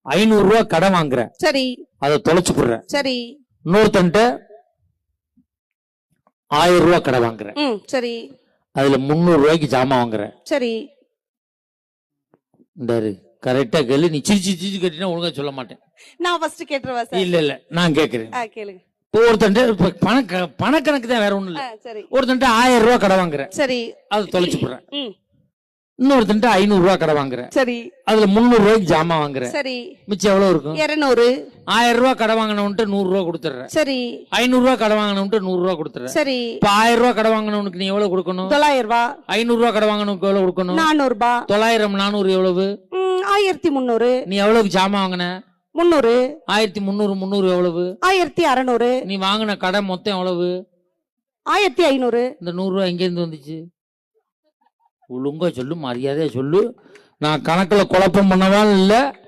500 ரூபாய் கடன் வாங்குறேன், சரி அதை தொலைச்சு போடுறேன். சரி. இன்னொருத்தன்ட்ட 1000 ரூபாய் கடன் வாங்குறேன், சரி. அதுல 300 ரூபாய்க்கு ஜாமான் வாங்குறேன். சரி. இந்த கரெக்டா கேளு. நீ சிரிச்சு சிரிச்சு கேட்டீங்கன்னா ஒழுங்கா சொல்ல மாட்டேன். நான் ஃபர்ஸ்ட் கேட்டுறவா சார்? இல்ல நான் கேக்குறேன். கேளுங்க. ஒருத்தன்ட்ட பணக்கணக்கு தான், வேற ஒண்ணும் இல்ல. சரி. ஒருத்தன்ட்ட 1000 ரூபாய் கடன் வாங்குறேன், சரி, அது தொலைச்சு போடுறேன். இன்னொருத்தன்ட்ட 500 ரூபாய் கடன் வாங்குறேன், சரி, அதுல 300 ரூபாய்க்கு ஜாமான் வாங்குறேன். சரி. மிச்சம் எவ்வளவு இருக்கும்? 200. 1000 ரூபாய் கடன் வாங்கினவன்ட்டு 100 ரூபாய் கொடுத்துறேன். சரி. 500 ரூபாய் கடன் வாங்கினவன்ட்டு 100 ரூபாய் கொடுத்துறேன். சரி. இப்ப 1000 ரூபாய் கடன் வாங்கினவனுக்கு நீ எவ்வளவு கொடுக்கணும்? 900 ரூபாய். 500 ரூபாய் கடன் வாங்கினவனுக்கு எவ்வளவு கொடுக்கணும்? 400 ரூபாய். 900 400 எவ்வளவு? 1300. நீ எவ்வளவுக்கு ஜாமான் வாங்கின? 300. 1300 எவ்வளவு? 1600. நீ வாங்கின கடன் மொத்தம் எவ்வளவு? 1500. இந்த 100 ரூபாய் எங்க இருந்து வந்துச்சு? ஒழுங்கா சொல்லு, மரியாதையா சொல்லு. நான் கணக்குல குழப்பம் பண்ணவான்னு இல்ல.